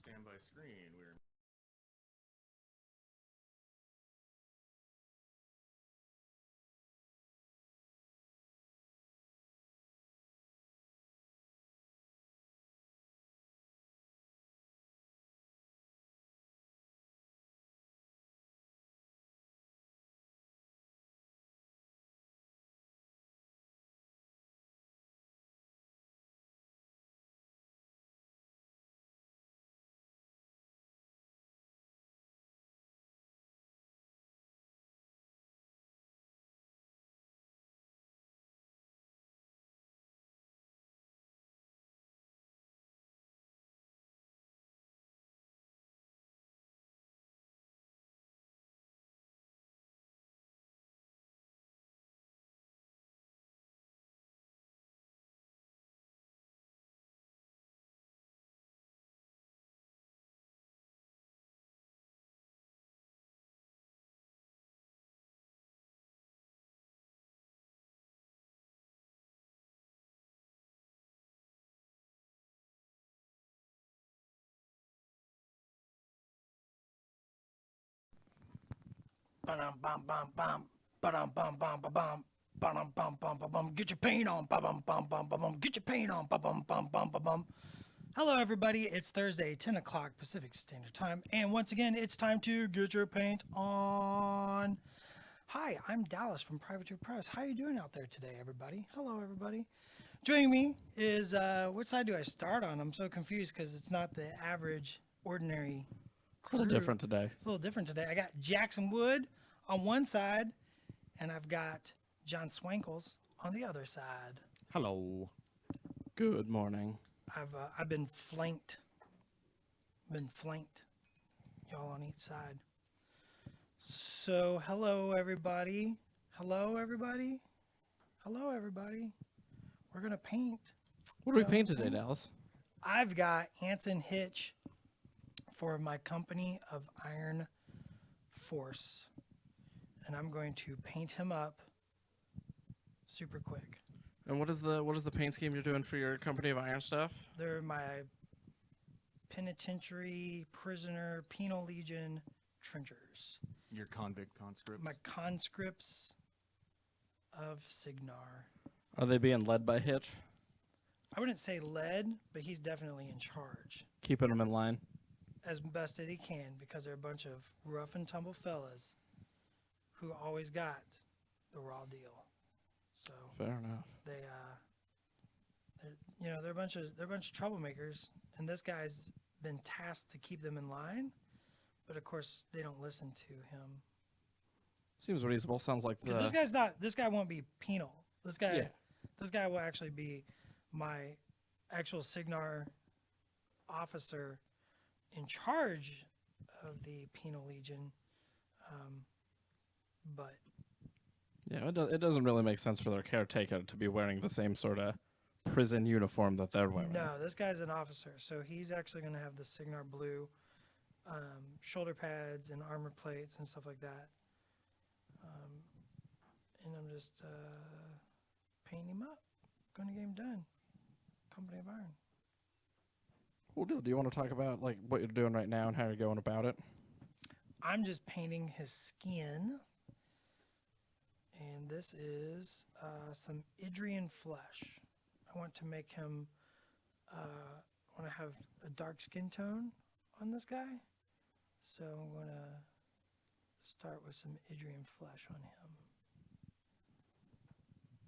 standby screen. We're Bum bum bum bum. Bum bum bum bum bum. Bum bum bum bum bum. Get your paint on. Bum bum bum bum bum. Get your paint on. Bum bum bum bum bum. Hello, everybody. It's Thursday, 10 o'clock Pacific Standard Time, and once again, it's time to get your paint on. Hi, I'm Dallas from Privateer Press. How you doing out there today, everybody? Hello, everybody. Joining me is which side do I start on? I'm so confused because it's not the average, ordinary It's a little crew. different today. It's a little different today. I got Jackson Wood on one side, and I've got John Swankles on the other side. hello. Good morning. I've been flanked. Y'all on each side. So hello everybody. Hello everybody. Hello everybody. We're gonna paint. What do we paint today, Dallas? I've got Anson Hitch for my company of Iron Force, and I'm going to paint him up super quick. And what is the paint scheme you're doing for your company of iron stuff? They're my penitentiary, prisoner, penal legion trenchers. Your convict conscripts. My conscripts of Signar. Are they being led by Hitch? I wouldn't say led, but he's definitely in charge Keeping them in line? as best that he can because they're a bunch of rough and tumble fellas who always got the raw deal. So Fair enough. they're a bunch of troublemakers, and this guy's been tasked to keep them in line, but of course they don't listen to him Seems reasonable. Sounds like because this guy won't be penal. This guy will actually be my actual Signar officer in charge of the penal legion, but Yeah, it doesn't really make sense for their caretaker to be wearing the same sort of prison uniform that they're wearing. no, this guy's an officer, so he's actually going to have the Signar blue shoulder pads and armor plates and stuff like that. And I'm just painting him up. Going to get him done. Company of Iron. Cool deal. Do you want to talk about like what you're doing right now and how you're going about it? I'm just painting his skin. And this is some Idrian flesh. I want to make him, I want to have a dark skin tone on this guy. So I'm going to start with some Idrian flesh on him.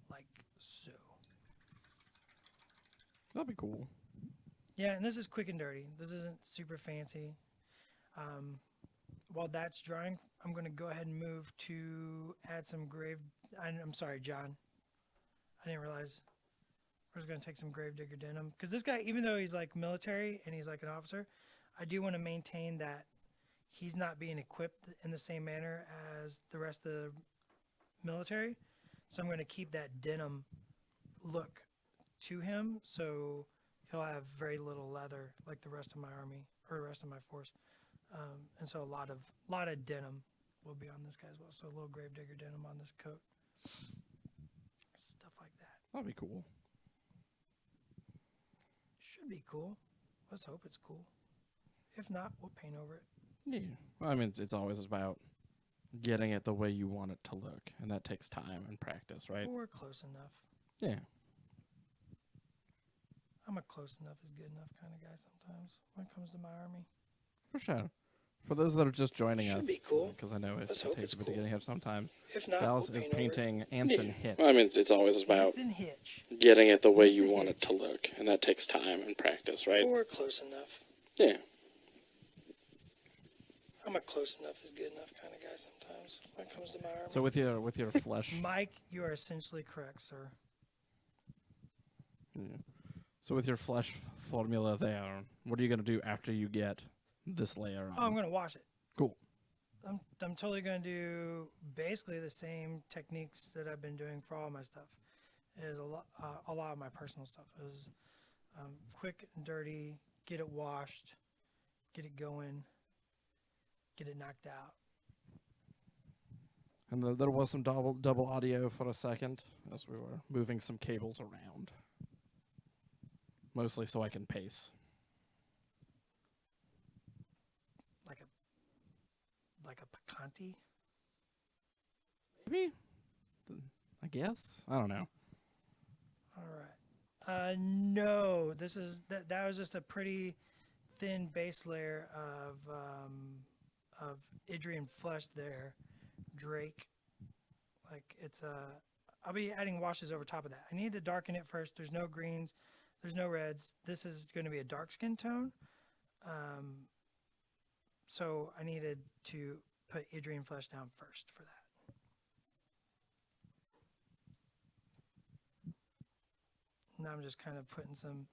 Like so. That'd be cool. Yeah, and this is quick and dirty. This isn't super fancy. While that's drying, I'm going to go ahead and move to add some I'm sorry, John. I didn't realize. We're just going to take some Gravedigger denim. Because this guy, even though he's like military and he's like an officer, I do want to maintain that he's not being equipped in the same manner as the rest of the military. So I'm going to keep that denim look to him. So he'll have very little leather like the rest of my army or the rest of my force. And so a lot of denim will be on this guy as well. So a little Gravedigger denim on this coat. Stuff like that. That'd be cool. Should be cool. Let's hope it's cool. If not, we'll paint over it. Yeah. Well, I mean, it's always about getting it the way you want it to look, and that takes time and practice, right? But we're close enough. Yeah. I'm a close enough is good enough kind of guy sometimes when it comes to my army. For sure. For those that are just joining Should us, be cool. because I know it Let's hope takes it's a bit to cool. get here sometimes. If not, Dallas we'll is paint over it. painting Anson Hitch. Well, I mean, it's always about It's in Hitch. getting it the way What's you the want hitch? it to look, and that takes time and practice, right? But we're close enough. Yeah. I'm a close enough is good enough kind of guy sometimes when it comes to my army. So with your flesh, Mike, you are essentially correct, sir. yeah. So with your flesh formula there, what are you gonna do after you get this layer on? Oh, I'm gonna wash it. Cool. I'm totally gonna do basically the same techniques that I've been doing for all my stuff. Is a lot of my personal stuff is quick and dirty. Get it washed, get it going, get it knocked out. And there was some double audio for a second as we were moving some cables around, mostly so I can pace. Like a picante. Maybe. I guess. I don't know. All right. No, this is that was just a pretty thin base layer of Idrian flesh there, Drake. Like it's I'll be adding washes over top of that. I need to darken it first. There's no greens, there's no reds. This is going to be a dark skin tone. So I needed to put Idrian flesh down first for that. Now I'm just kind of putting some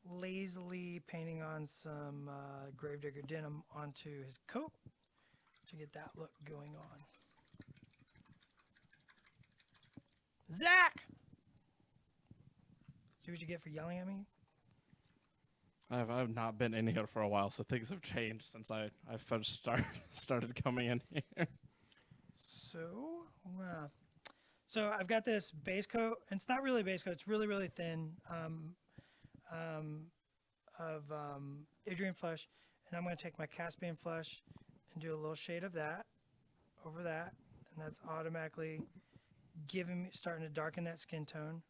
lazily painting on some Gravedigger denim onto his coat to get that look going on. Zach! See what you get for yelling at me? I've not been in here for a while, so things have changed since I first started coming in here. So I've got this base coat, and it's not really a base coat. It's really, really thin of Idrian flesh, and I'm going to take my Caspian flesh and do a little shade of that over that, and that's automatically starting to darken that skin tone.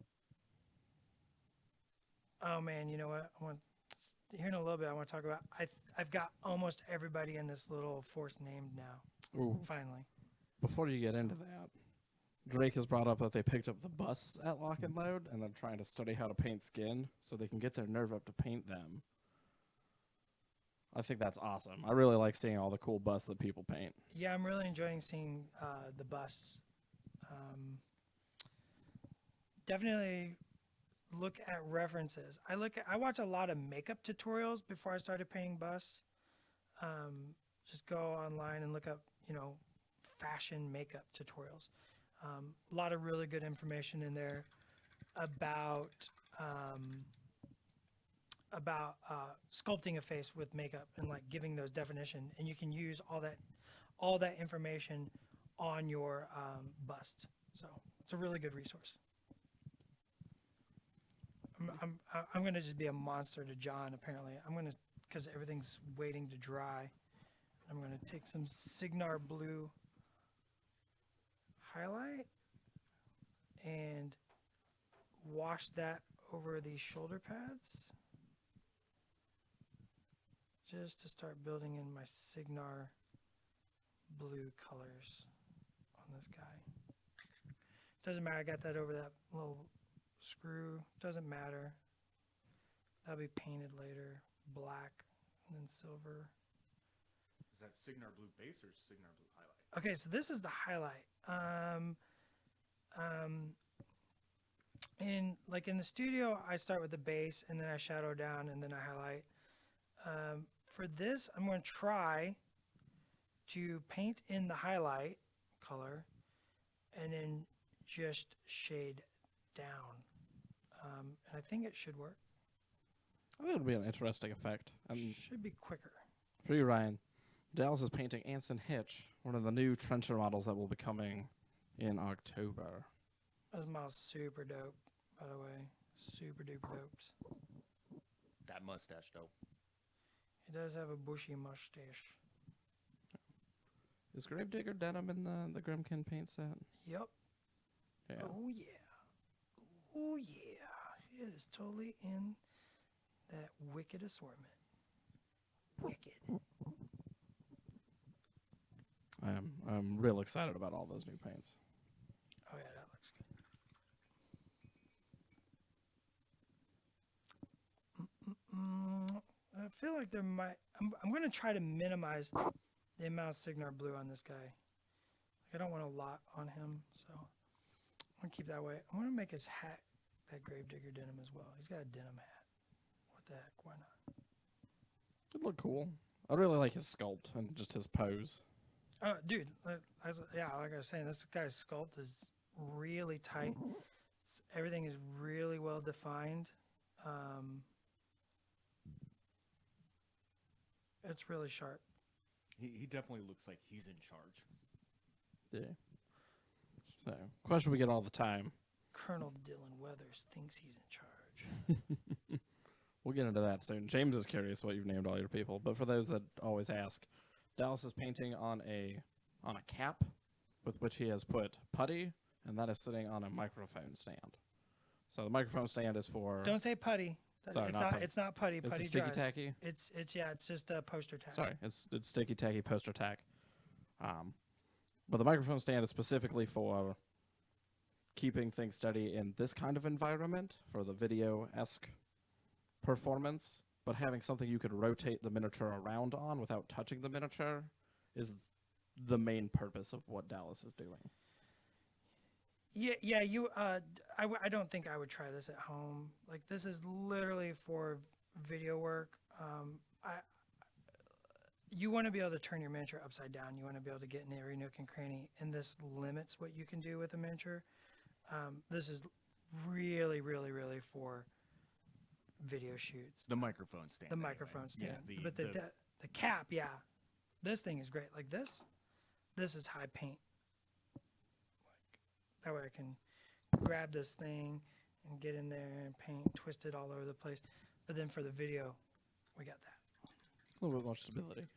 Oh man, you know what? Here in a little bit, I want to talk about. I've got almost everybody in this little force named now. Ooh. Finally. Before you get into that, Drake has brought up that they picked up the busts at Lock and Load, and they're trying to study how to paint skin so they can get their nerve up to paint them. I think that's awesome. I really like seeing all the cool busts that people paint. Yeah, I'm really enjoying seeing the busts. Definitely look at references. I watch a lot of makeup tutorials before I started painting busts. Just go online and look up, fashion makeup tutorials. A lot of really good information in there about sculpting a face with makeup and like giving those definition, and you can use all that information on your bust. So it's a really good resource. I'm gonna just be a monster to John. Apparently, because everything's waiting to dry. I'm gonna take some Signar blue highlight and wash that over these shoulder pads, just to start building in my Signar blue colors on this guy. Doesn't matter. I got that over that little screw. Doesn't matter. That'll be painted later. Black and then silver. Is that Signar blue base or Signar blue highlight? Okay, so this is the highlight. In the studio, I start with the base and then I shadow down and then I highlight. For this, I'm going to try to paint in the highlight color and then just shade down. And I think it should work. I think it'll be an interesting effect. And Should be quicker. for you, Ryan, Dallas is painting Anson Hitch, one of the new trencher models that will be coming in October. This model's super dope, by the way. Super duper dopes. that mustache though. He does have a bushy mustache. Is Gravedigger denim in the Grimkin paint set? Yep. Yeah. Oh yeah. Oh yeah. It is totally in that wicked assortment. Wicked. I'm real excited about all those new paints. Oh yeah, that looks good. I feel like there might. I'm going to try to minimize the amount of Signar blue on this guy. Like I don't want a lot on him, so I'm going to keep that way. I want to make his hat that Gravedigger denim as well. He's got a denim hat. What the heck? Why not? It looked cool. I really like his sculpt and just his pose. Oh, dude. Like I was saying, this guy's sculpt is really tight. Everything is really well defined. It's really sharp. He definitely looks like he's in charge. Yeah. So, question we get all the time. Colonel Dylan Weathers thinks he's in charge. We'll get into that soon. James is curious what you've named all your people, but for those that always ask, Dallas is painting on a cap with which he has put putty, and that is sitting on a microphone stand. So the microphone stand is for Don't say putty. Sorry, it's not not. putty. It's not putty. it's Putty the sticky dries. tacky. It's It's just a poster tag. Sorry, it's sticky tacky poster tack. But the microphone stand is specifically for keeping things steady in this kind of environment for the video-esque performance, but having something you could rotate the miniature around on without touching the miniature is the main purpose of what Dallas is doing. Yeah. I don't think I would try this at home. Like this is literally for video work. You want to be able to turn your miniature upside down. You want to be able to get in every nook and cranny, and this limits what you can do with a miniature. This is really, really, really for video shoots. The microphone stand. The anyway. microphone stand. Yeah, But the cap, yeah. This thing is great. Like this is high paint. Like that way I can grab this thing and get in there and paint, twist it all over the place. But then for the video, we got that. A little bit more stability.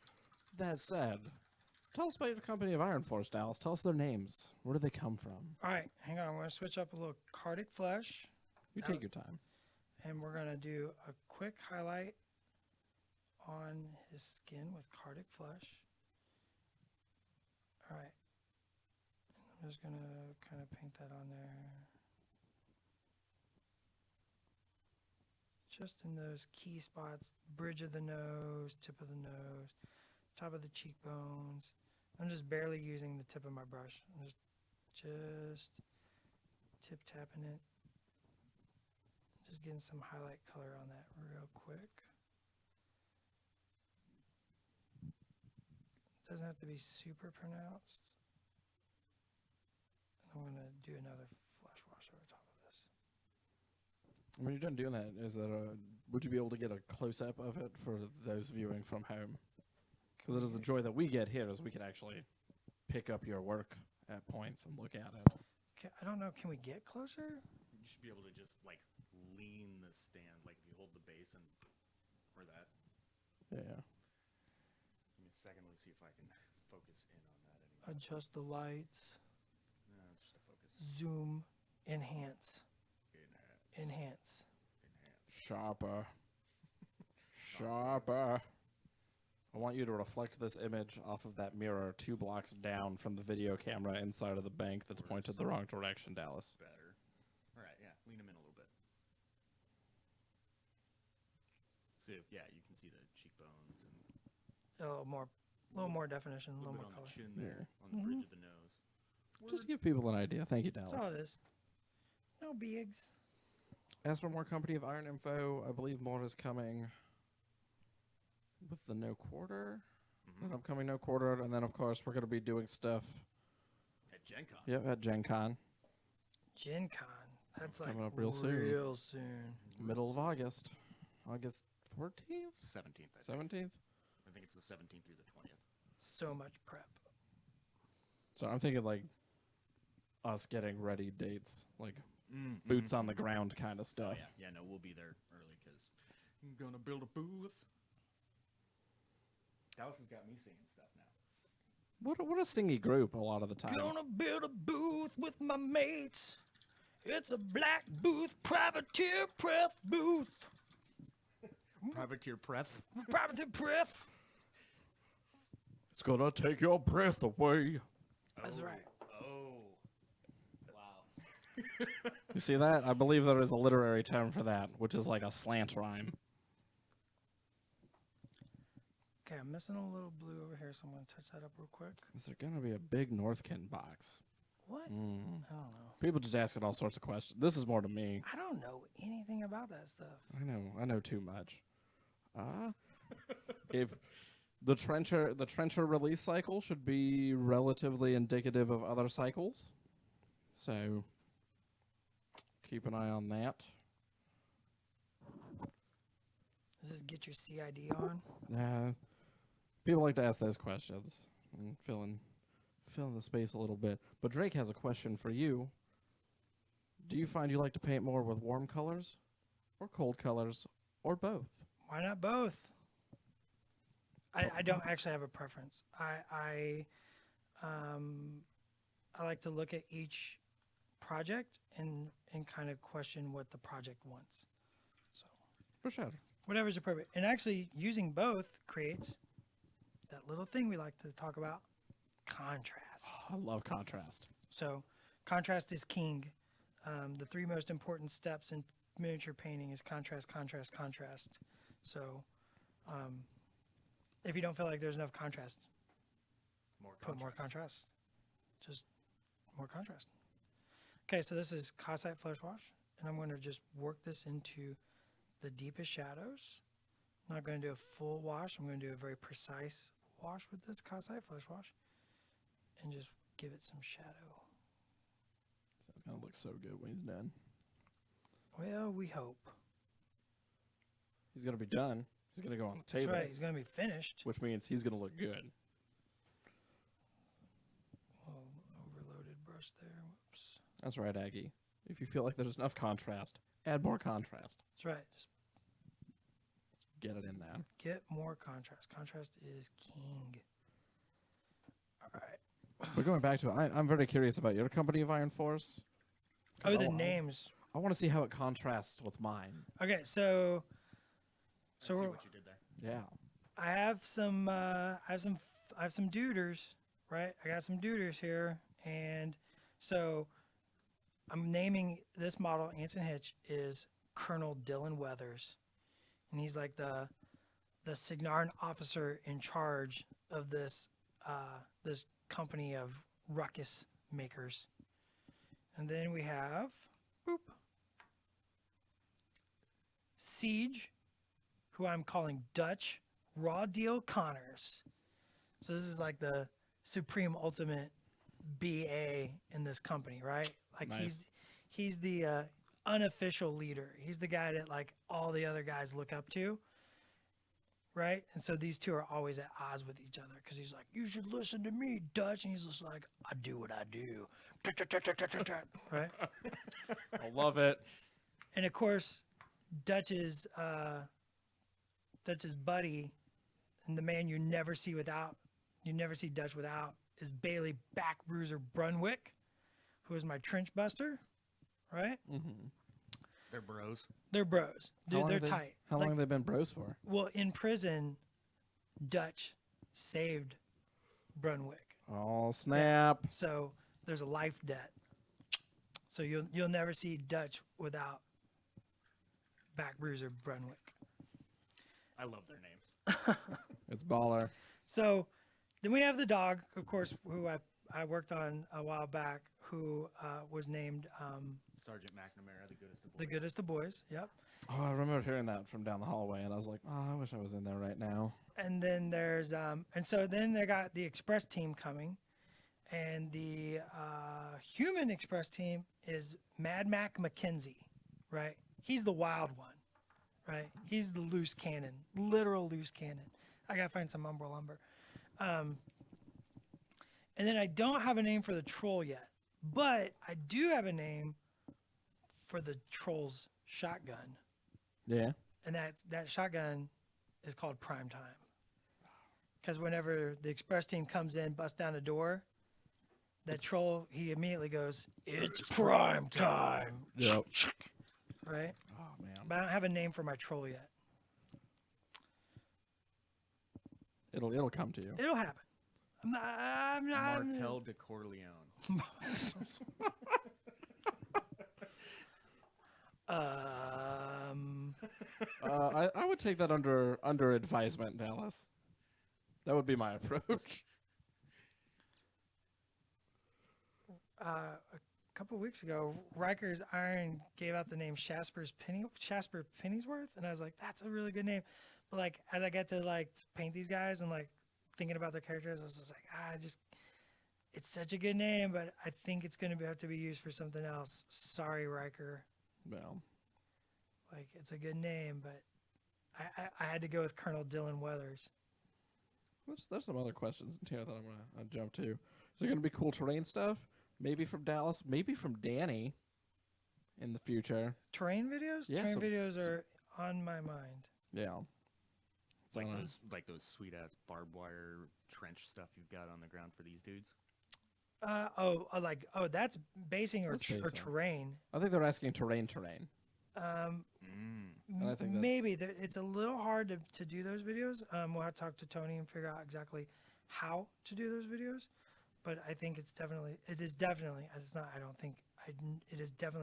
That said, tell us about your company of Iron Force, Dallas. Tell us their names. Where do they come from? All right, hang on. I'm going to switch up a little Cardic Flesh, You take your time. and we're going to do a quick highlight on his skin with Cardic Flesh. All right. I'm just going to kind of paint that on there. Just in those key spots, bridge of the nose, tip of the nose, top of the cheekbones. I'm just barely using the tip of my brush. I'm just tip tapping it. Just getting some highlight color on that real quick. Doesn't have to be super pronounced. I'm going to do another flash wash over top of this. When you're done doing that, would you be able to get a close-up of it for those viewing from home? Because it is the joy that we get here is we can actually pick up your work at points and look at it. I don't know. Can we get closer? You should be able to just like lean the stand, like if you hold the base and or that. Yeah. Give me a second. Let's see if I can focus in on that anymore. Adjust the lights. No, it's just a focus. Zoom. Enhance. Enhance. Enhance. Sharper. Sharper. I want you to reflect this image off of that mirror 2 blocks down from the video camera inside of the bank that's pointed the wrong direction, Dallas. Better. All right, yeah. Lean them in a little bit. So yeah, you can see the cheekbones and A little more definition, a a little little more bit on color. the chin there, Yeah. on the bridge of the nose. Just to give people an idea. Thank you, Dallas. That's all it is. No bigs. As for more Company of Iron info, I believe more is coming with the No Quarter. Mhm. The upcoming No Quarter. And then, of course, we're going to be doing stuff At Gen Con. at Gen Con, Gen Con. That's like Coming up real soon. Real soon. middle of August. August 14th? 17th, I think. 17th? I think it's the 17th through the 20th. So much prep. So I'm thinking like us getting ready dates, like Mm-hmm. boots on the ground kind of Oh, stuff. yeah. Yeah, no, we'll be there early because I'm gonna build a booth. Dallas has got me singing stuff now. What a singy group a lot of the time. Gonna build a booth with my mates. It's a black booth, privateer press booth. Privateer Pref. Privateer press. It's gonna take your breath away. That's right. Oh. Wow. You see that? I believe there is a literary term for that, which is like a slant rhyme. Okay, I'm missing a little blue over here, so I'm gonna touch that up real quick. Is there gonna be a big Northkin box? What? Mm. I don't know. People just asking all sorts of questions. This is more to me. I don't know anything about that stuff. I know too much. If the trencher release cycle should be relatively indicative of other cycles, so keep an eye on that. Does this get your CID on? People like to ask those questions. I'm filling the space a little bit. But Drake has a question for you. Do you find you like to paint more with warm colors, or cold colors, or both? Why not both? I don't actually have a preference. I like to look at each project and kind of question what the project wants. So For sure. whatever's appropriate. And actually using both creates that little thing we like to talk about, contrast. I love contrast. So contrast is king. The three most important steps in miniature painting is contrast, contrast, contrast. So if you don't feel like there's enough contrast, put more contrast. Just more contrast. Okay, so this is Cossite Flesh Wash, and I'm going to just work this into the deepest shadows. I'm not going to do a full wash. I'm going to do a very precise wash with this Cossite Flesh Wash and just give it some shadow. So it's gonna look so good when he's done. Well, we hope. He's gonna be done. He's gonna go on the That's table, right. He's going to be finished. which means he's gonna look good. Overloaded brush there. Whoops. That's right, Aggie. If you feel like there's enough contrast, add more contrast. That's right. Just Get it in there. get more contrast. Contrast is king. All right. But going back to it, I'm very curious about your company of Iron Force. 'Cause Oh, the I- names. I want to see how it contrasts with mine. Okay, so I see we're- what you did there. Yeah. I have some duders, right? I got some duders here, and so I'm naming this model. Anson Hitch is Colonel Dylan Weathers, and he's like the Signarn officer in charge of this this company of ruckus makers. And then we have Siege, who I'm calling Dutch Raw Deal Connors. So this is like the supreme ultimate BA in this company, right? Like Nice. he's the unofficial leader. He's the guy that like all the other guys look up to, right? And so these two are always at odds with each other because he's like, "You should listen to me, Dutch," and he's just like, "I do what I do," right? I love it. And of course, Dutch's buddy, and the man you never see Dutch without, is Bailey Back Bruiser Brunwick, who is my trench buster, right? Mm-hmm. They're bros. They're bros, dude. They're tight. How long have they been bros for? Well, in prison, Dutch saved Brunwick, Oh, snap. so there's a life debt. So you'll never see Dutch without Back Bruiser Brunwick. I love their names. It's baller. So then we have the dog, of course, who I worked on a while back, who was named Sergeant McNamara, the goodest of boys. the goodest of boys. Yep. Oh, I remember hearing that from down the hallway, and I was like, oh, I wish I was in there right now. And then there's and so then they got the express team coming, and the human express team is Mad Mac McKenzie, right? He's the wild one, right? He's the loose cannon, literal loose cannon. I gotta find some Umbra lumber. And then I don't have a name for the troll yet, but I do have a name for the troll's shotgun. Yeah. and that shotgun is called Prime Time. Because whenever the express team comes in, busts down a door, that troll, he immediately goes, "It's prime time," Yep. right? Oh man. But I don't have a name for my troll yet. It'll come to you. It'll happen. I'm not. Martel de Corleone. I would take that under advisement, Dallas. That would be my approach. A couple weeks ago, Rikers Iron gave out the name Shasper Pennyworth, and I was like, that's a really good name. But like, as I get to like paint these guys and like thinking about their characters, I was just like, it's such a good name, but I think it's going to have to be used for something else. Sorry, Riker. Well, Like, it's a good name, but I had to go with Colonel Dylan Weathers. there's some other questions in here that I'm gonna jump to. Is there gonna be cool terrain stuff? Maybe from Dallas, maybe from Danny in the future. Terrain videos? Yeah, Terrain some- videos are on my mind. Yeah. It's Like on a- like those sweet ass barbed wire trench stuff you've got on the ground for these dudes. That's basing or, That's or basing. terrain. I think they're asking terrain. Um, And I think that's- maybe it's a little hard to do those videos. We'll have to talk to Tony and figure out exactly how to do those videos. But I think it is definitely, it is definitely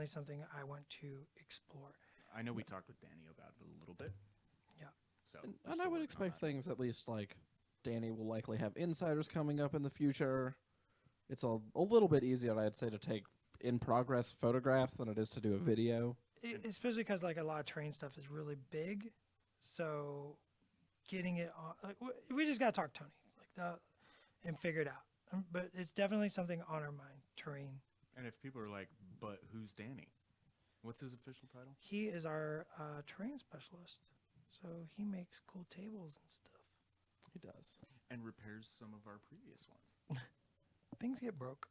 something I want to explore. I know we talked with Danny about it a little bit. Yeah. So And, we're and still I would working on expect that. things at least like Danny will likely have insiders coming up in the future. It's a little bit easier, I'd say, to take in progress photographs than it is to do a video. Especially because like a lot of terrain stuff is really big, so getting it on, like we just gotta talk to Tony and figure it out. But it's definitely something on our mind. Terrain. And if people are like, but who's Danny? What's his official title? He is our terrain specialist, so he makes cool tables and stuff. He does. And repairs some of our previous ones. Things get broke.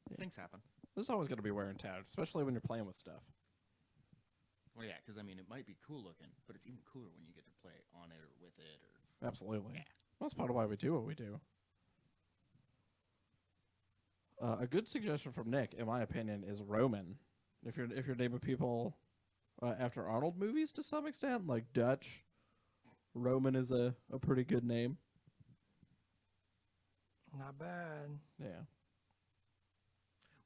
Yeah. Things happen. There's always going to be wear and tear, especially when you're playing with stuff. Well, yeah, because I mean, it might be cool looking, but it's even cooler when you get to play on it or with it. Or Absolutely. Yeah. That's part of why we do what we do. A good suggestion from Nick, in my opinion, is Roman. If you're naming people after Arnold movies to some extent, like Dutch, Roman is a pretty good name. Not bad. Yeah.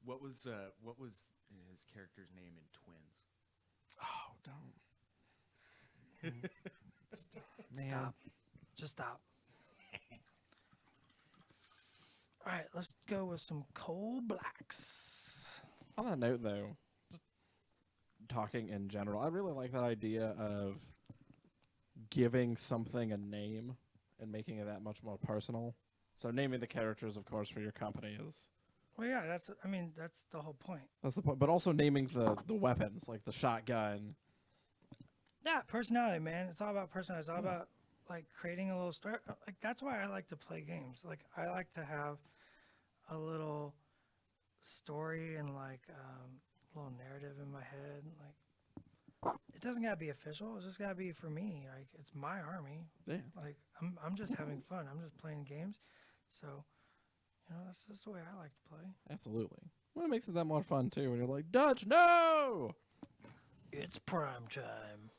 What was his character's name in Twins? Oh, don't. Man. Stop. Just stop. All right, let's go with some coal blacks. On that note, though, just talking in general, I really like that idea of giving something a name and making it that much more personal. So naming the characters, of course, for your company is Well, yeah, that's the whole point. that's the point. But also naming the weapons, like the shotgun. Yeah, personality, man. It's all about personality. It's all about like creating a little story. Like that's why I like to play games. Like I like to have a little story and like a little narrative in my head. Like it doesn't gotta be official. It's just gotta be for me. Like it's my army. Yeah. Like I'm just having fun. I'm just playing games. So you know that's just the way I like to play. Absolutely. Well, it makes it that more fun too when you're like, Dutch, no! It's prime time.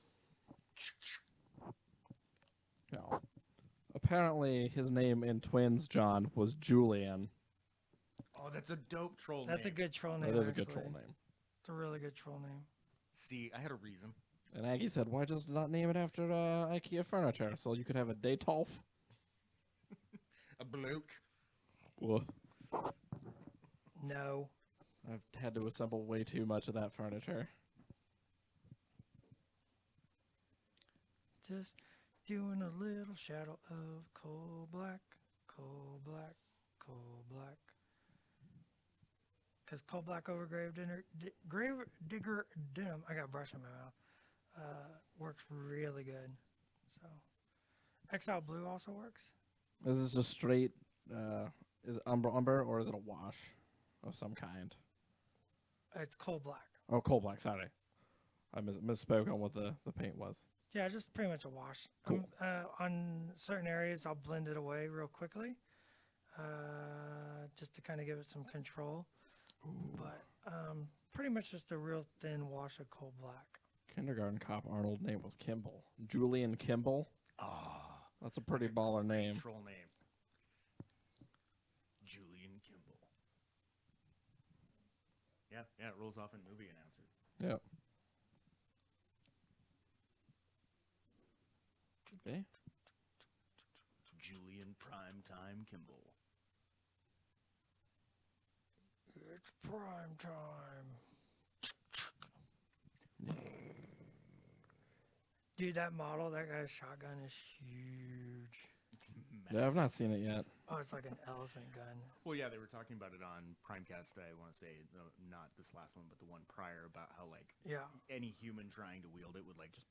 No. Apparently, his name in Twins, John, was Julian. Oh, that's a dope troll That's a name. good troll name. That is a good actually. troll name. It's a really good troll name. See, I had a reason. And Aggie said, why just not name it after IKEA furniture so you could have a Detolf? A bloke. Well, No. I've had to assemble way too much of that furniture. Just doing a little shadow of coal black, coal black, coal black. Because coal black over grave digger denim, I got brush in my mouth, works really good. So, Exile Blue also works. Is this just straight, is it umber, or is it a wash of some kind? It's coal black. Oh, coal black, sorry. I misspoke on what the paint was. Yeah, just pretty much a wash. Cool. On certain areas, I'll blend it away real quickly, just to kind of give it some control. But pretty much just a real thin wash of coal black. Kindergarten cop Arnold name was Kimball. Julian Kimball. Ah, That's a pretty baller name. troll name. Julian Kimball. Yeah, it rolls off in movie announcer. Yep. Okay. Julian Primetime Kimball. It's prime time. Dude, that model, that guy's shotgun is huge. Yeah, I've not seen it yet. Oh, it's like an elephant gun. Well, yeah, they were talking about it on Primecast. I want to say not this last one, but the one prior, about how like Yeah. any human trying to wield it would like just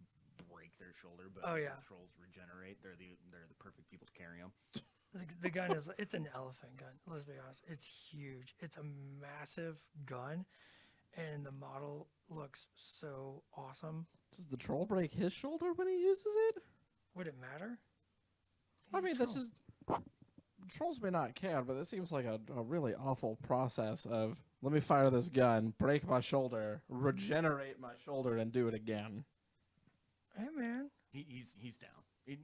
break their shoulder. But Oh, when yeah. the trolls regenerate. They're the perfect people to carry them. The gun is, it's an elephant gun. Let's be honest. It's huge. It's a massive gun, and the model looks so awesome. Does the troll break his shoulder when he uses it? Would it matter? I He's a mean, this troll. is trolls may not care, but it seems like a really awful process of let me fire this gun, break my shoulder, regenerate my shoulder, and do it again. Hey, man. He's down. In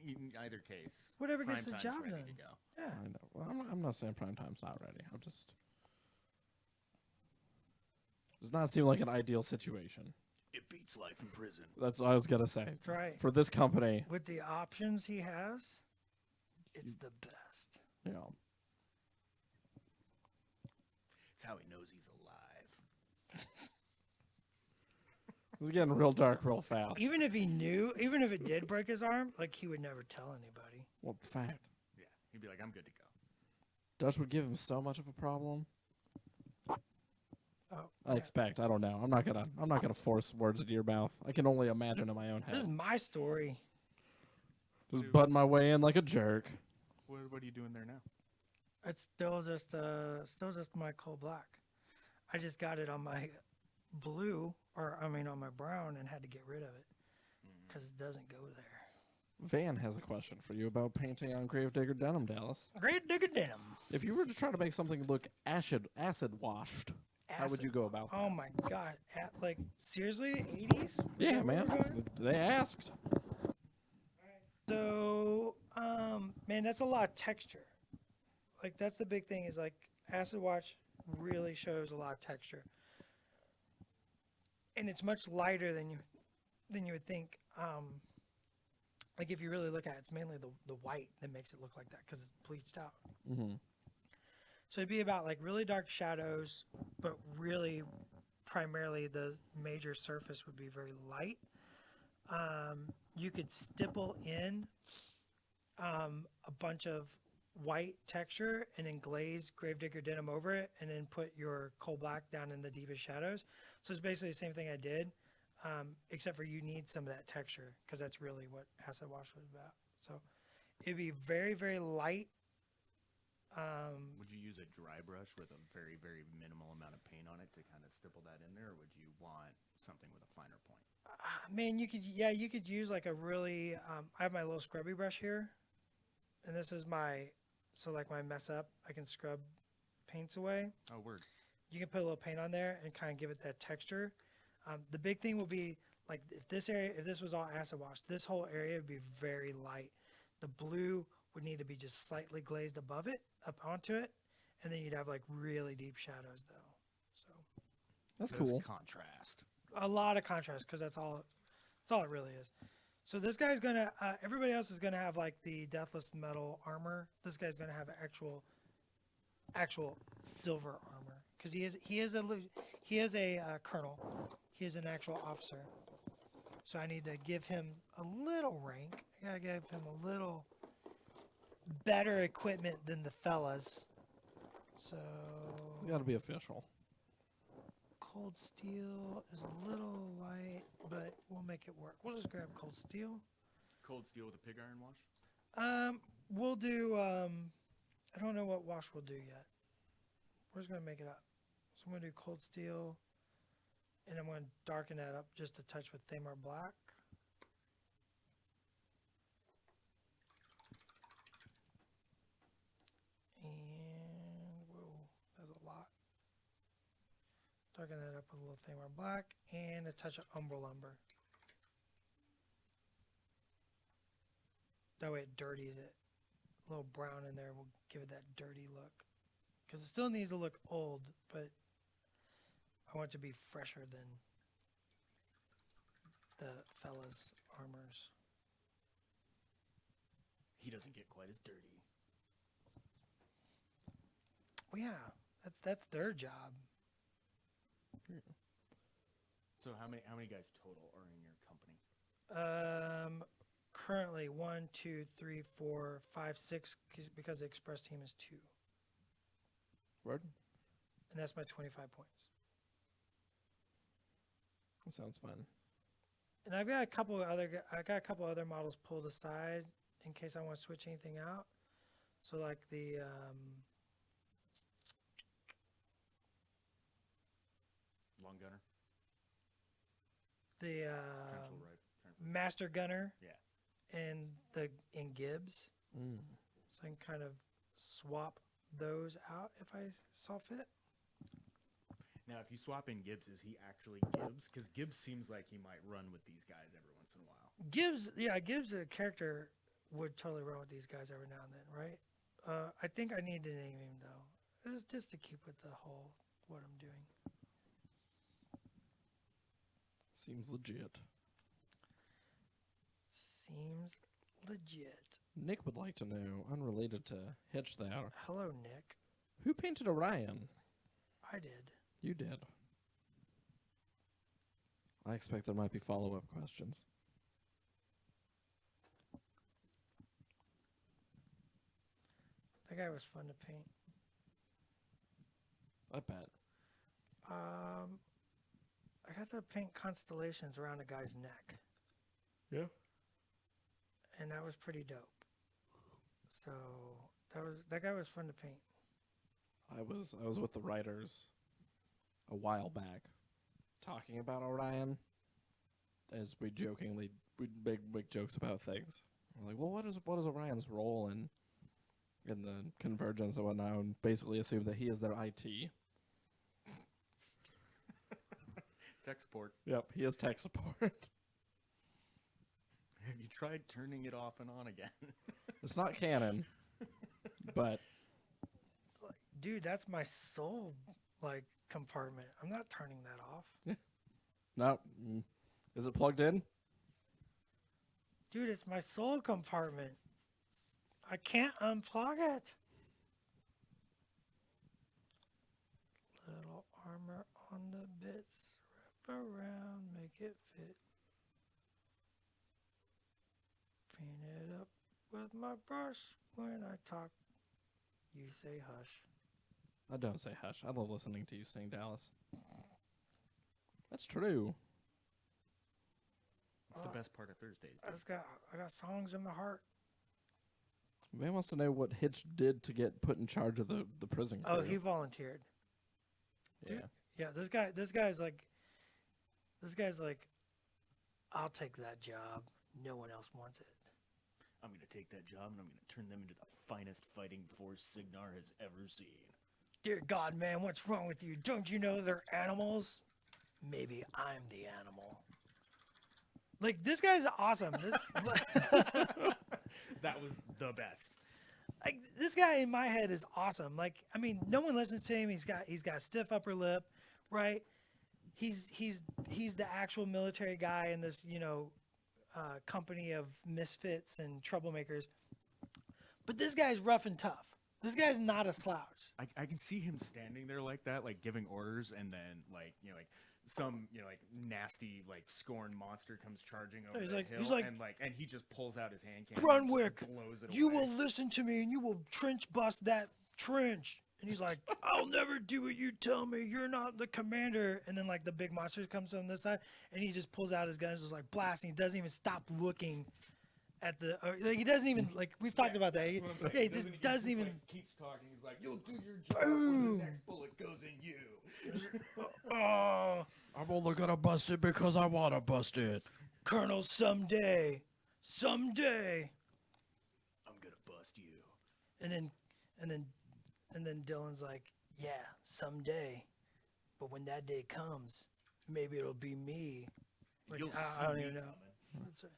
either case, Whatever gets the Primetime's job ready done. to go. Yeah. I know. Well, I'm not saying prime time's not ready. I'm just does not seem like an ideal situation. It beats life in prison. That's what I was gonna say. That's right. For this company, With the options he has, it's the best. you know, It's how he knows he's alive. it's getting real dark real fast. Even if he knew, even if it did break his arm, like he would never tell anybody. Well, fact, Yeah, he'd be like, I'm good to go. Dutch would give him so much of a problem. Oh, I expect. I don't know. I'm not gonna force words into your mouth. I can only imagine in my own this is head. my story. Just butting my way in like a jerk. What are you doing there now? It's still just my coal black. I just got it on my blue, or I mean on my brown, and had to get rid of it because it doesn't go there. Van has a question for you about painting on Gravedigger denim, Dallas. Great digger denim. If you were to try to make something look acid washed, how would Acid- you go about that? Oh my god! Like seriously, 80s? Yeah, man. They asked. So, man, that's a lot of texture. Like that's the big thing is like acid wash really shows a lot of texture, and it's much lighter than you would think. Like if you really look at it, it's mainly the white that makes it look like that because it's bleached out. Mm-hmm. So it'd be about like really dark shadows, but really primarily the major surface would be very light. You could stipple in a bunch of white texture and then glaze Gravedigger denim over it and then put your coal black down in the deepest shadows. So it's basically the same thing I did, except for you need some of that texture because that's really what acid wash was about. So it'd be very, very light. Would you use a dry brush with a very, very minimal amount of paint on it to kind of stipple that in there, or would you want something with a finer point? Man, you could use like a really, I have my little scrubby brush here, and this is my mess up, I can scrub paints away. Oh, word. You can put a little paint on there and kind of give it that texture. The big thing will be like if this was all acid wash, this whole area would be very light. The blue would need to be just slightly glazed above it, up onto it, and then you'd have like really deep shadows though. So That's There's cool. contrast. a lot of contrast because that's all it really is. So this guy's gonna everybody else is gonna have like the deathless metal armor. This guy's gonna have actual silver armor because he is a colonel. He is an actual officer. So I need to give him a little rank. I gotta give him a little better equipment than the fellas. So It's got to be official. cold steel is a little light, but we'll make it work. We'll just grab cold steel. Cold steel with a pig iron wash? We'll do I don't know what wash we'll do yet. We're just gonna make it up. So I'm gonna do cold steel And I'm going to darken that up just a touch with Thamar Black. And, whoa, that's a lot. Darken that up with a little Thamar Black and a touch of Umber Lumber. That way it dirties it. A little brown in there will give it that dirty look. Because it still needs to look old, but I want it to be fresher than the fella's armors. He doesn't get quite as dirty. Well, yeah, that's their job. So how many guys total are in your company? Currently 1, 2, 3, 4, 5, 6, because the express team is 2, Word? and that's my 25 points. That sounds fun. And I've got a couple of other models pulled aside in case I want to switch anything out. So like the Long gunner, the torrential rifle. Master Gunner, Yeah. and Gibbs. Mm. So I can kind of swap those out if I saw fit. Now, if you swap in Gibbs, is he actually Gibbs? Because Gibbs seems like he might run with these guys every once in a while. Gibbs, the character would totally run with these guys every now and then, right? I think I need to name him though. It's just to keep with the whole what I'm doing. Seems legit. Seems legit. Nick would like to know, unrelated to Hitch there, Hello, Nick. who painted Orion? I did. You did. I expect there might be follow-up questions. That guy was fun to paint. I bet. I got to paint constellations around a guy's neck, Yeah. and that was pretty dope. So that guy was fun to paint. I was with the writers a while back talking about Orion as we make jokes about things. We're like, well, what is Orion's role in the convergence and whatnot, and basically assume that he is their IT. Tech support. Yep, he is tech support. Have you tried turning it off and on again? It's not canon, but Dude, that's my soul compartment. I'm not turning that off. no. Is it plugged in? Dude, it's my soul compartment. I can't unplug it. Little armor on the bits. Wrap around, make it fit. Paint it up with my brush. When I talk, you say hush. I don't say hush. I love listening to you sing, Dallas. That's true. It's the best part of Thursdays. dude. I got songs in my heart. Man wants to know what Hitch did to get put in charge of the prison crew. Oh, he volunteered. yeah. Yeah, this guy's like, I'll take that job. No one else wants it. I'm going to take that job and I'm going to turn them into the finest fighting force Signar has ever seen. Dear God, man, what's wrong with you? Don't you know they're animals? Maybe I'm the animal. Like, this guy's awesome. That was the best. Like, this guy in my head is awesome. Like, I mean, no one listens to him. He's got a stiff upper lip, right? He's the actual military guy in this, company of misfits and troublemakers. But this guy's rough and tough. This guy's not a slouch. I can see him standing there like that, like giving orders, and then some nasty scorn monster comes charging over He's the like- hill, he's like, and he just pulls out his hand cannon Brunwick, and blows it you away. will listen to me and you will trench bust that trench. And he's like, I'll never do what you tell me. You're not the commander. And then the big monster comes on this side and he just pulls out his gun and is like blasting. He doesn't even stop looking at the. He doesn't even we've talked about that. That's what I'm saying. Yeah, he just doesn't even. Keeps talking. He's like, "You'll do your job. Or Boom. the next bullet goes in you." Oh, I'm only gonna bust it because I wanna bust it. Colonel, someday, someday. I'm gonna bust you. And then Dylan's like, yeah, someday. But when that day comes, maybe it'll be me. Like, You'll I see don't me even know. coming. That's right.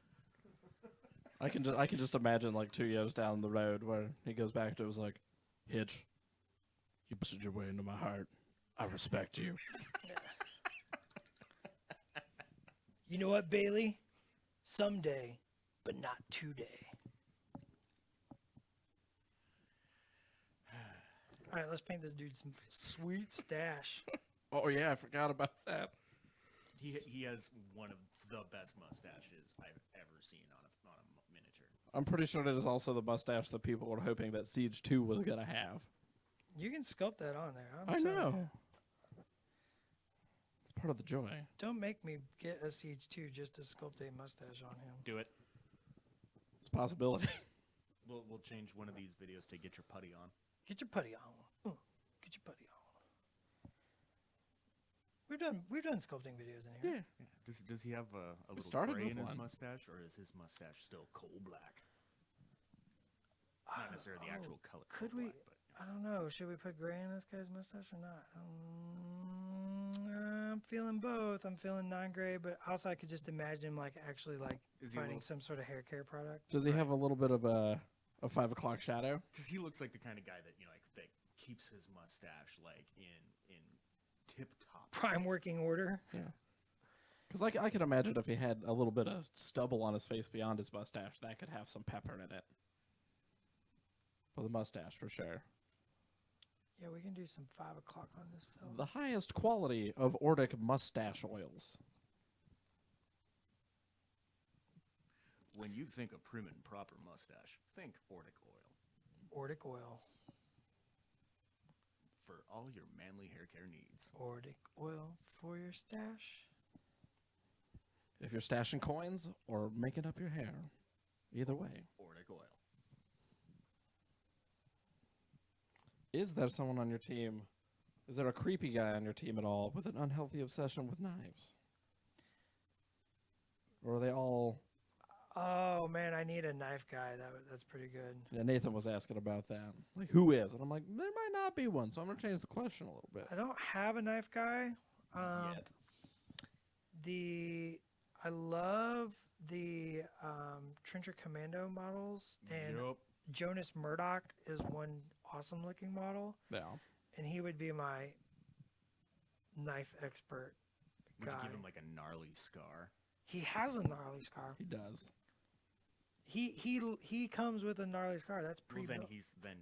I can just imagine like 2 years down the road where he goes back to it was like, Hitch, you busted your way into my heart. I respect you. You know what, Bailey? Someday, but not today. All right, let's paint this dude some sweet stash. Oh yeah, I forgot about that. He has one of the best mustaches I've ever seen on a miniature. I'm pretty sure it is also the mustache that people were hoping that Siege 2 was gonna have. You can sculpt that on there. I telling know. you. It's part of the joy. Don't make me get a Siege 2 just to sculpt a mustache on him. Do it. It's a possibility. We'll change one of these videos to get your putty on. Get your putty on. Get your putty on. We've done sculpting videos in here. Does he have a little started gray with in his one. mustache, or is his mustache still coal black? Not necessarily the actual color. Could coal we? black, but I don't know. Should we put gray in this guy's mustache or not? I'm feeling both. I'm feeling non-gray, but also I could just imagine him like actually like Is he a finding little- some sort of hair care product. Does he have a little bit of a 5 o'clock shadow? because he looks like the kind of guy that like that keeps his mustache like in tip top Prime working order. Yeah. Because I could imagine if he had a little bit of stubble on his face beyond his mustache, that could have some pepper in it. For the mustache, for sure. Yeah, we can do some 5 o'clock on this film. The highest quality of Ordic mustache oils. When you think of prim and proper mustache, think Ordic oil Ordic oil. for all your manly hair care needs. Ordic oil for your stash. If you're stashing coins or making up your hair, either way. Ordic oil. Is there someone on your team? Is there a creepy guy on your team at all with an unhealthy obsession with knives? Or are they all? Oh man, I need a knife guy. That's pretty good. Yeah, Nathan was asking about that. Like, who is? And I'm like, there might not be one, so I'm gonna change the question a little bit. I don't have a knife guy. Yet. I love the Trencher Commando models, and Yup. Jonas Murdoch is one awesome looking model, Yeah. and he would be my knife expert Would you guy. give him like a gnarly scar? He has a gnarly scar. He does. He comes with a gnarly scar. That's Well, pre. then he's kind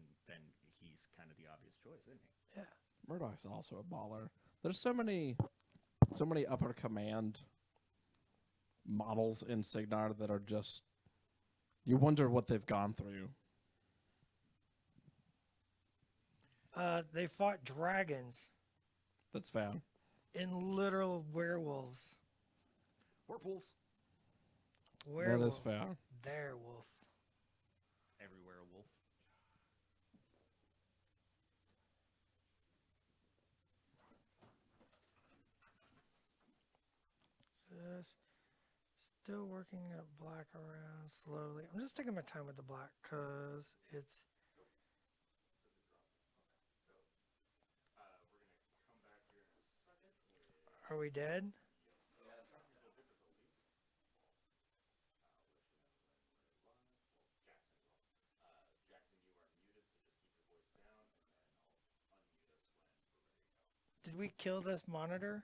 of the obvious choice, isn't he? Yeah. Murdoch's also a baller. There's so many upper command models in Signar that are just, you wonder what they've gone through. They fought dragons That's found. in literal werewolves. Werewolves. That is found. Werewolf. Everywhere a wolf. Just still working at black around slowly. I'm just taking my time with the black because it's. Are we dead? Did we kill this monitor?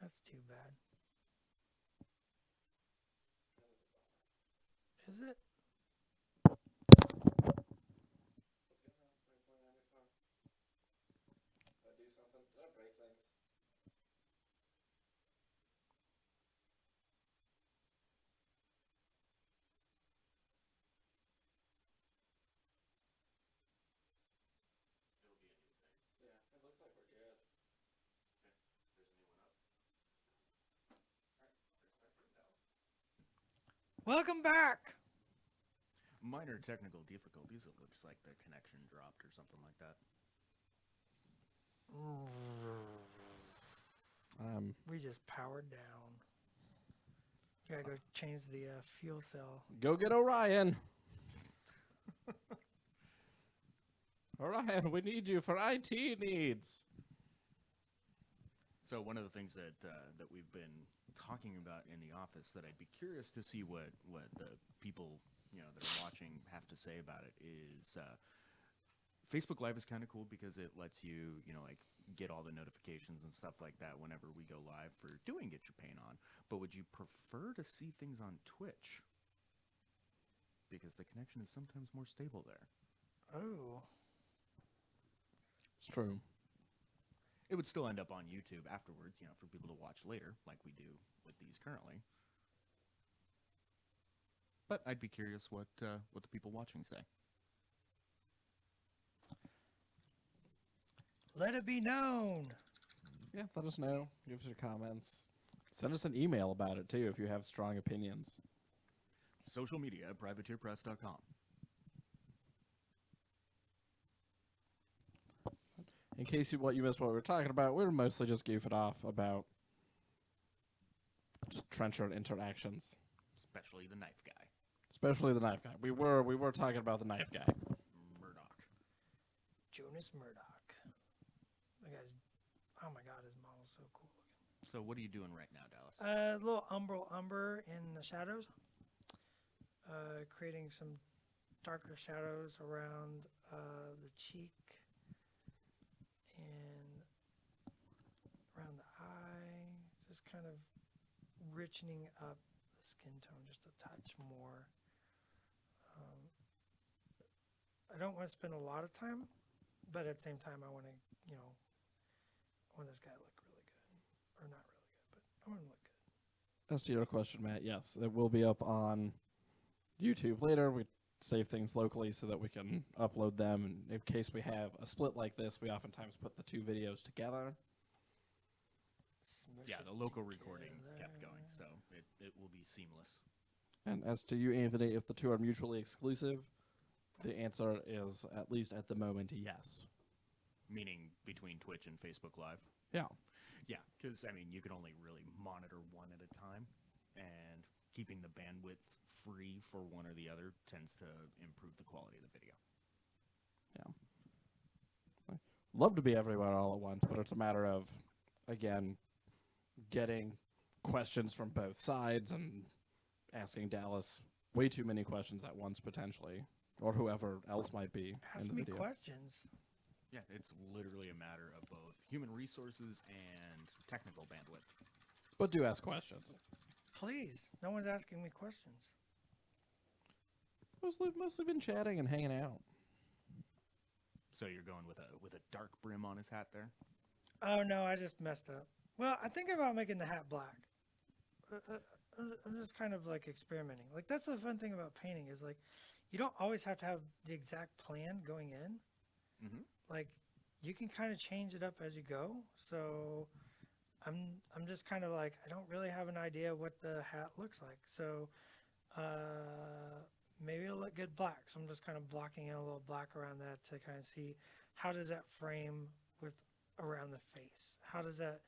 That's too bad. Is it? Welcome back. Minor technical difficulties. It looks like the connection dropped or something like that. We just powered down. Gotta go change the fuel cell. Go get Orion. Orion, we need you for IT needs. So one of the things that that we've been talking about in the office that I'd be curious to see what the people that are watching have to say about it is Facebook Live is kind of cool because it lets you like get all the notifications and stuff like that whenever we go live for doing Get Your Paint On. But would you prefer to see things on Twitch? Because the connection is sometimes more stable there. Oh. It's true. It would still end up on YouTube afterwards, for people to watch later, like we do with these currently. But I'd be curious what the people watching say. Let it be known. Yeah, let us know. Give us your comments. Send us an email about it, too, if you have strong opinions. Social media at privateerpress.com. In case you missed what we were talking about, we were mostly just goofing off about just Trenchard interactions. Especially the knife guy. Especially the knife guy. We were talking about the knife guy. Murdoch. Jonas Murdoch. The guy's, oh my god, his model's so cool looking. So what are you doing right now, Dallas? A little umber in the shadows. Creating some darker shadows around the cheek and around the eye. Just kind of richening up the skin tone just a touch more. I don't want to spend a lot of time, but at the same time, I want to, I want this guy to look really good. Or not really good, but I want him to look good. As to your question, Matt, yes, it will be up on YouTube later. We save things locally so that we can upload them. And in case we have a split like this, we oftentimes put the two videos together. Smush Yeah, it the local recording kept together. going, so it will be seamless. And as to you, Anthony, if the two are mutually exclusive, the answer is, at least at the moment, yes. Meaning between Twitch and Facebook Live. Yeah. Yeah, because, you can only really monitor one at a time, and keeping the bandwidth free for one or the other tends to improve the quality of the video. Love to be everywhere all at once, but it's a matter of, again, getting questions from both sides and asking Dallas way too many questions at once, potentially, or whoever else might be Ask in the me video. questions. Yeah, it's literally a matter of both human resources and technical bandwidth. But do ask questions. Please. No one's asking me questions. Mostly been chatting and hanging out. So you're going with a dark brim on his hat there? Oh, no, I just messed up. Well, I'm thinking about making the hat black. I'm just kind of like experimenting. Like, that's the fun thing about painting is like, you don't always have to have the exact plan going in. Mm-hmm. Like, you can kind of change it up as you go. So I'm just kind of like, I don't really have an idea what the hat looks like. So maybe it'll look good black. So I'm just kind of blocking in a little black around that to kind of see how does that frame with around the face? How does that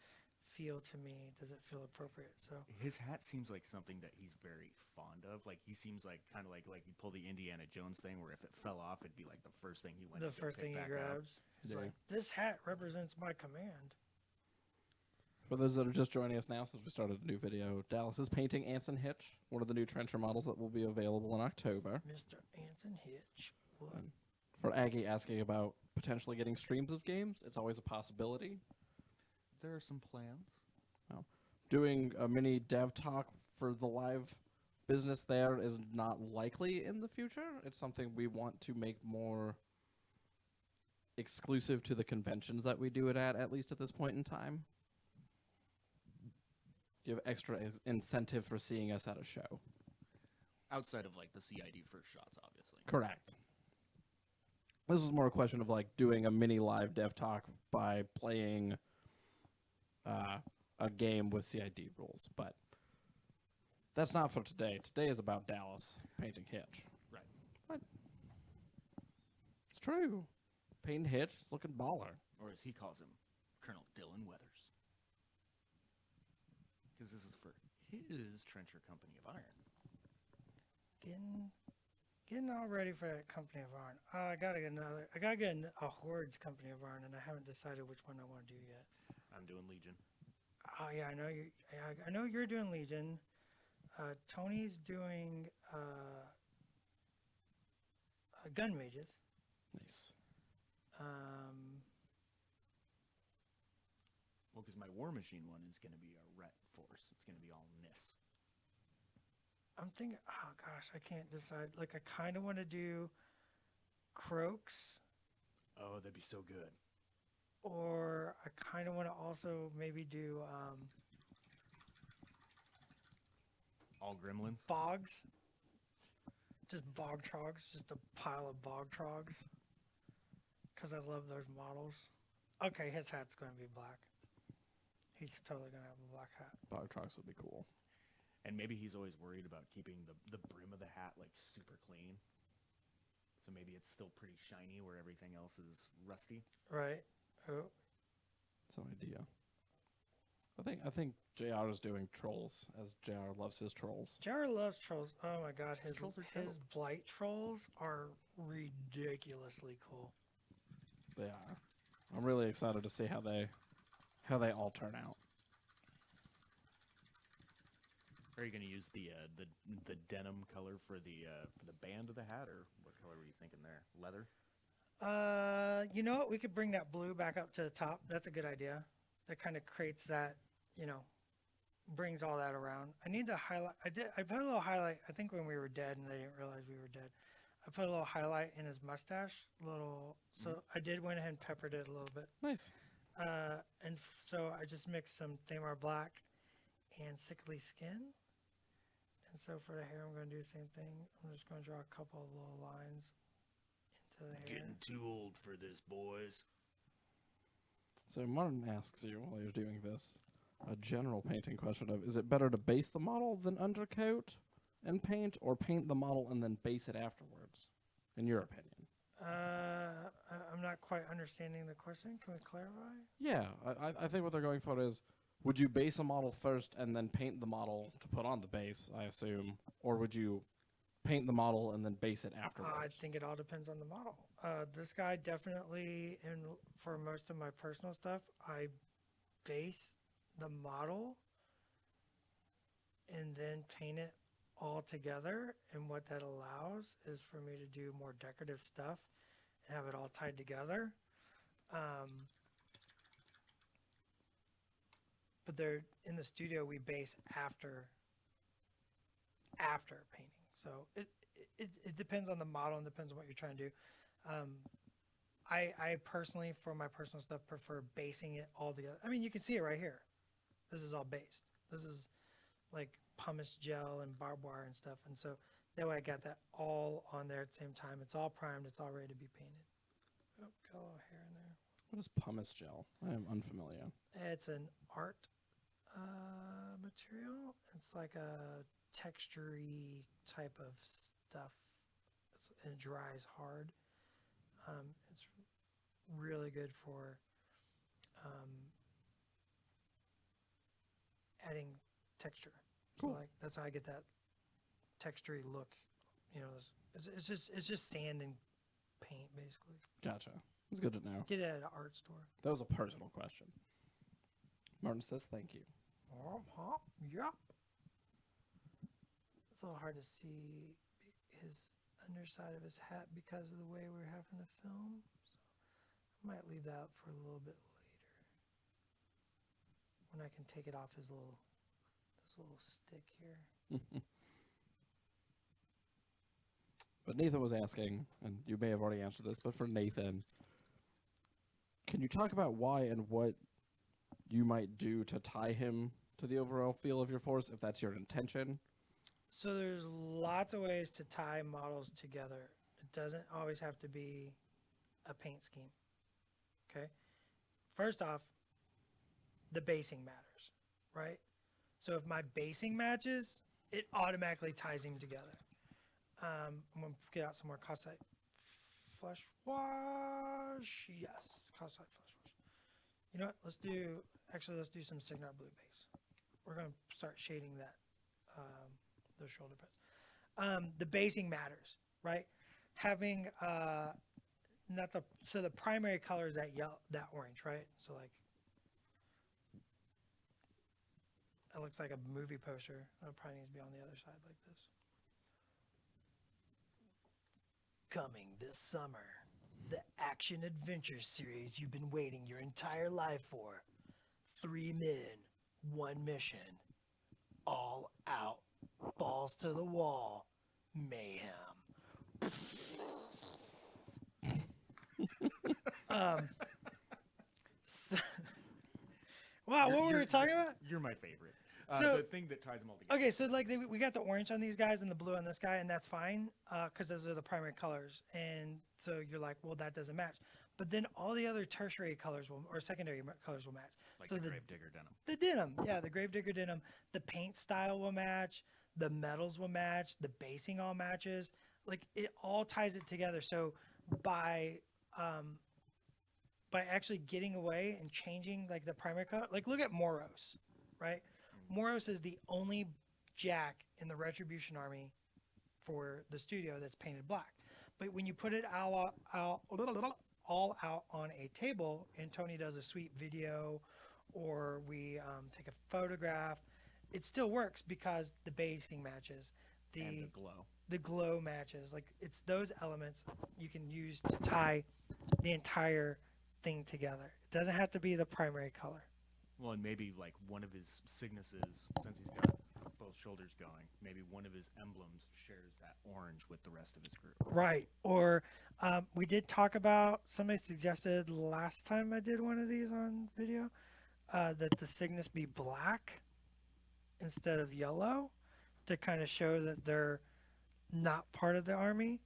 feel to me? Does it feel appropriate? So His hat seems like something that he's very fond of. Like, he seems like kind of like you pull the Indiana Jones thing where if it fell off, it'd be like the first thing he went the to go first pick thing he back up. grabs is Yeah. like, this hat represents my command. For those that are just joining us now, since we started a new video, Dallas is painting Anson Hitch, one of the new Trencher models that will be available in October. Mr. Anson Hitch. What? And for Aggie asking about potentially getting streams of games, it's always a possibility. There are some plans. Doing a mini dev talk for the live business there is not likely in the future. It's something we want to make more exclusive to the conventions that we do it at least at this point in time. Give extra incentive for seeing us at a show. Outside of like the CID first shots, obviously. Correct. This was more a question of like doing a mini live dev talk by playing a game with CID rules, but that's not for today. Today is about Dallas painting Hitch. Right. It's true. Painting Hitch, looking baller. Or as he calls him, Colonel Dylan Weathers. Because this is for his trencher company of iron. Getting all ready for that company of iron. I gotta get a Hordes company of iron, and I haven't decided which one I want to do yet. I'm doing Legion. Oh yeah, I know you. I know you're doing Legion. Tony's doing gun mages. Nice. Well, because my War Machine one is going to be a Ret force. It's going to be all NIS. I'm thinking. Oh gosh, I can't decide. Like I kind of want to do Croaks, Oh, that'd be so good. or I kind of want to also maybe do All Gremlins. Bogs. Just Bog Trogs, just a pile of Bog Trogs. Because I love those models. Okay, his hat's going to be black. He's totally going to have a black hat. Bog trucks would be cool. And maybe he's always worried about keeping the brim of the hat like super clean. So maybe it's still pretty shiny where everything else is rusty. Right? Oh, It's an idea. I think JR is doing trolls, as JR loves his trolls. Jared loves trolls. Oh my god, his trolls are his dope. blight trolls are ridiculously cool. They are. I'm really excited to see how they all turn out. Are you going to use the denim color for the band of the hat, or what color were you thinking there? Leather. You know what? We could bring that blue back up to the top. That's a good idea. That kind of creates that, brings all that around. I need to highlight. I put a little highlight. I think when we were dead, and I didn't realize we were dead. I put a little highlight in his mustache. So I did went ahead and peppered it a little bit. Nice. So I just mixed some Thamar Black and Sickly Skin. And so for the hair, I'm going to do the same thing. I'm just going to draw a couple of little lines into the hair. Getting too old for this, boys. So Martin asks you while you're doing this a general painting question of: is it better to base the model than undercoat and paint, or paint the model and then base it afterwards? In your opinion? I'm not quite understanding the question. Can we clarify? Yeah, I think what they're going for is: would you base a model first and then paint the model to put on the base, I assume, or would you paint the model and then base it afterwards? I think it all depends on the model. This guy definitely, and for most of my personal stuff, I base the model and then paint it all together. And what that allows is for me to do more decorative stuff and have it all tied together. But they're in the studio. We base after painting. So it depends on the model and depends on what you're trying to do. I personally, for my personal stuff, prefer basing it all together. I mean, you can see it right here. This is all based. This is like pumice gel and barbed wire and stuff. And so that way I got that all on there at the same time. It's all primed. It's all ready to be painted. Oh, got a little hair in there. What is pumice gel? I am unfamiliar. It's an art material. It's like a textury type of stuff. It dries hard. It's really good for adding texture. Cool. So like that's how I get that textury look. It's just sand and paint basically. Gotcha. It's good to know. Get it at an art store. That was a personal question. Martin says thank you. Yep. It's a little hard to see his underside of his hat because of the way we're having to film. So I might leave that up for a little bit later when I can take it off this little stick here. But Nathan was asking, and you may have already answered this, but for Nathan, can you talk about why and what you might do to tie him to the overall feel of your force, if that's your intention? So there's lots of ways to tie models together. It doesn't always have to be a paint scheme. Okay? First off, the basing matters, right? So if my basing matches, it automatically ties him together. I'm gonna get out some more Cosite flesh wash. Yes, Cosite flesh wash. You know what? Let's do some Signar blue base. We're gonna start shading that, those shoulder pads. The basing matters, right? Having not the so the primary color is that yellow, that orange, right? So like, it looks like a movie poster. It probably needs to be on the other side like this. Coming this summer, the action adventure series you've been waiting your entire life for. 3 men, 1 mission. All out, balls to the wall, mayhem. So, wow, what were we talking about? You're my favorite. So- The thing that ties them all together. Okay, so like we got the orange on these guys and the blue on this guy, and that's fine because those are the primary colors. And so you're like, well, that doesn't match. But then all the other tertiary colors or secondary colors will match. Like so the Gravedigger denim. the denim, yeah, the Gravedigger denim, the paint style will match, the metals will match, the basing all matches. Like it all ties it together. So by actually getting away and changing like the primary color, like look at Moros, right? Moros is the only Jack in the Retribution army for the studio that's painted black. But when you put it all out on a table and Tony does a sweet video or we take a photograph, it still works because the basing matches. And the glow. The glow matches. Like it's those elements you can use to tie the entire thing together. It doesn't have to be the primary color. Well, and maybe like one of his Signuses, since he's got both shoulders going, maybe one of his emblems shares that orange with the rest of his group. Right. Or we did talk about, somebody suggested last time I did one of these on video, that the Cygnus be black instead of yellow to kind of show that they're not part of the army.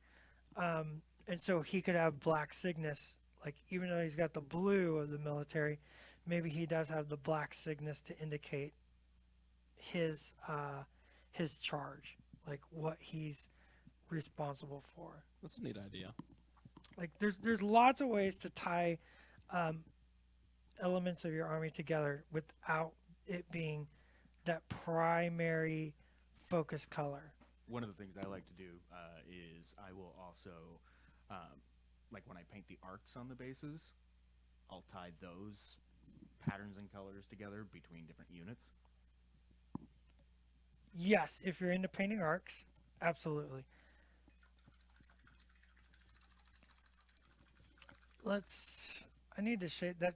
And so he could have black Cygnus, like even though he's got the blue of the military, maybe he does have the black Cygnus to indicate his charge, like what he's responsible for. That's a neat idea. Like there's lots of ways to tie elements of your army together without it being that primary focus color. One of the things I like to do is I will also, like when I paint the arcs on the bases, I'll tie those patterns and colors together between different units. Yes, if you're into painting arcs, absolutely. I need to shade that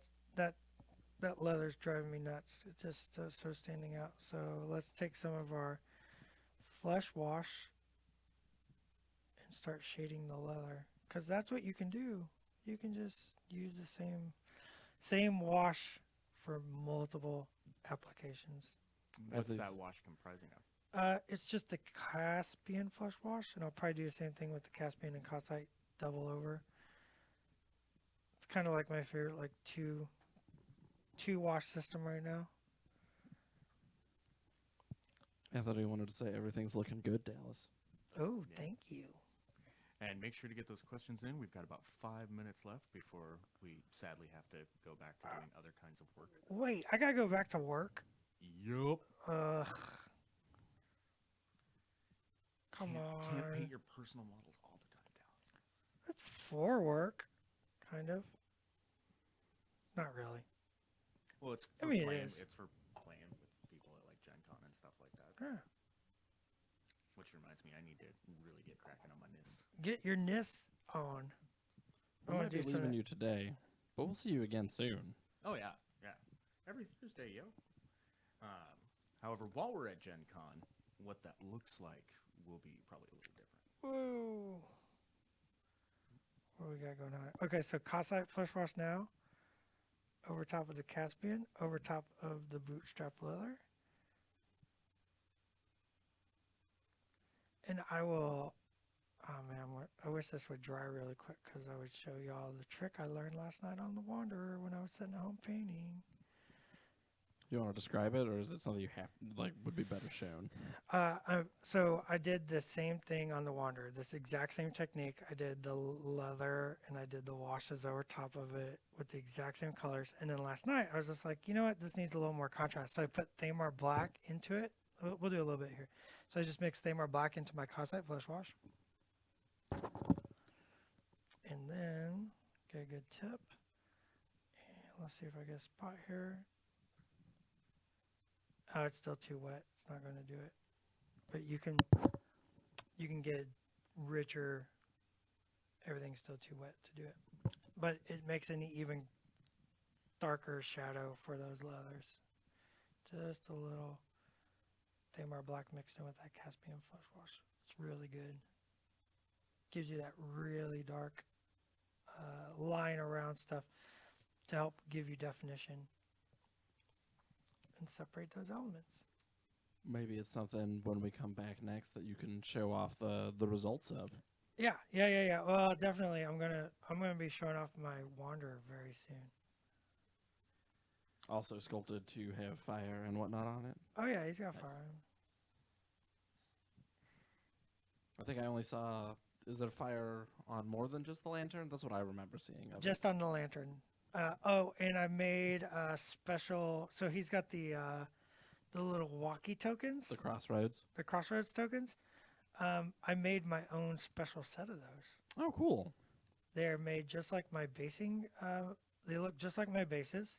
leather's driving me nuts. It's just so standing out. So let's take some of our flesh wash and start shading the leather, because that's what you can do. You can just use the same wash for multiple applications. What's least- that wash comprising of? It's just the Caspian flesh wash, and I'll probably do the same thing with the Caspian and Cosite double over. It's kind of like my favorite, like two wash system right now. Anthony wanted to say everything's looking good, Dallas. Oh, Yeah. thank you. And make sure to get those questions in. We've got about 5 minutes left before we sadly have to go back to doing other kinds of work. Wait, I gotta go back to work. Yup. Come on. Can't paint your personal models all the time, Dallas. It's for work, kind of. Not really. Well, it's I for mean, it playing. is. It's for playing with people at like Gen Con and stuff like that. Yeah. Which reminds me, I need to really get cracking on my NIS. Get your NIS on. I We wanna might be do some- leaving you today, but we'll see you again soon. Oh yeah, yeah. Every Thursday, yo. However, while we're at Gen Con, what that looks like will be probably a little different. Whoa. What we got going on? Okay, so Cosite flesh wash now. Over top of the Caspian, over top of the bootstrap leather. And I will, oh man, I wish this would dry really quick because I would show y'all the trick I learned last night on the Wanderer when I was sitting at home painting. Do you want to describe it, or is it something you have would be better shown? So I did the same thing on the Wanderer, this exact same technique. I did the leather and I did the washes over top of it with the exact same colors. And then last night I was just like, you know what, this needs a little more contrast. So I put Thamar Black into it. We'll do a little bit here. So I just mixed Thamar Black into my Cossite Flesh Wash. And then get a good tip. And let's see if I get a spot here. Oh, it's still too wet. It's not going to do it. But you can get richer. Everything's still too wet to do it. But it makes an even darker shadow for those leathers. Just a little Thamar Black mixed in with that Caspian Flesh Wash. It's really good. Gives you that really dark line around stuff to help give you definition and separate those elements. Maybe it's something when we come back next that you can show off the results of. Yeah. Well, definitely, I'm gonna be showing off my Wanderer very soon. Also sculpted to have fire and whatnot on it. Oh yeah, he's got Nice. fire. I think I only saw. Is there fire on more than just the lantern? That's what I remember seeing. Of it. Just on the lantern. And I made a special. So he's got the little walkie tokens, the crossroads. the Crossroads tokens. I made my own special set of those. Oh, cool. They're made just like my basing. They look just like my bases,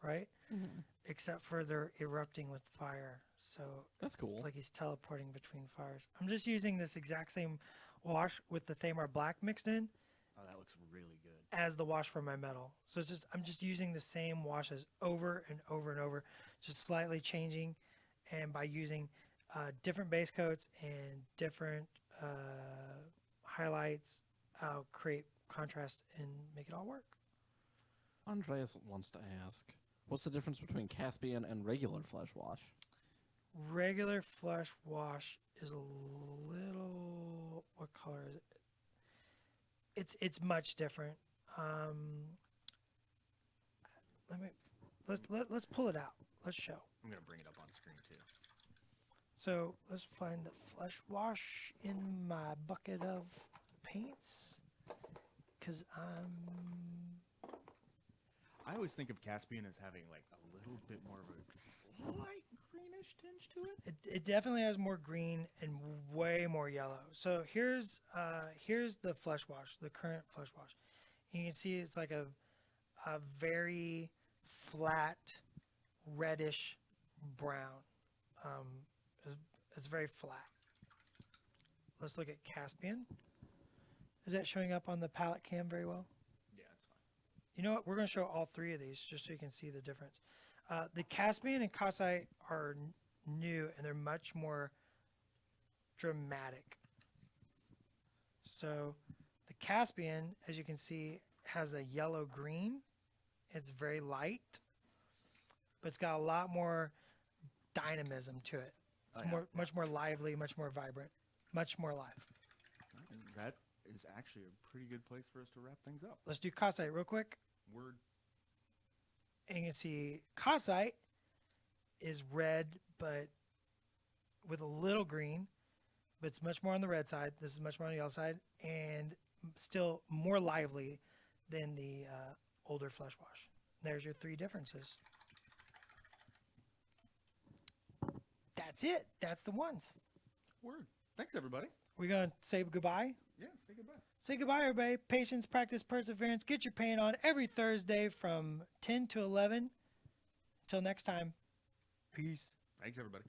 right? Except for they're erupting with fire. So That's it's cool. like he's teleporting between fires. I'm just using this exact same wash with the Thamar Black mixed in Oh, that looks really good. as the wash for my metal. So I'm just using the same washes over and over and over, just slightly changing, and by using different base coats and different highlights, I'll create contrast and make it all work. Andreas wants to ask, what's the difference between Caspian and regular flesh wash? Regular flesh wash is a little, what color is it? It's much different. Let's pull it out. Let's show. I'm gonna bring it up on screen too. So let's find the flesh wash in my bucket of paints, because I always think of Caspian as having like a little bit more of a slight greenish tinge to it. it definitely has more green and way more yellow. So here's the flesh wash, the current flesh wash. And you can see it's like a very flat reddish brown. It's very flat. Let's look at Caspian. Is that showing up on the palette cam very well? Yeah, it's fine. You know what? We're going to show all three of these just so you can see the difference. The Caspian and Cossite are new and they're much more dramatic. So the Caspian, as you can see, has a yellow green. It's very light, but it's got a lot more dynamism to it. It's much more lively, much more vibrant, much more live. And that is actually a pretty good place for us to wrap things up. Let's do Cossite real quick. Word. And you can see Cossite is red, but with a little green, but it's much more on the red side. This is much more on the yellow side, and still more lively than the older flesh wash. There's your three differences. That's it. That's the ones. Word. Thanks, everybody. We're going to say goodbye. Yeah, say goodbye. Say goodbye, everybody. Patience, practice, perseverance. Get your paint on every Thursday from 10 to 11. Until next time, peace. Thanks, everybody.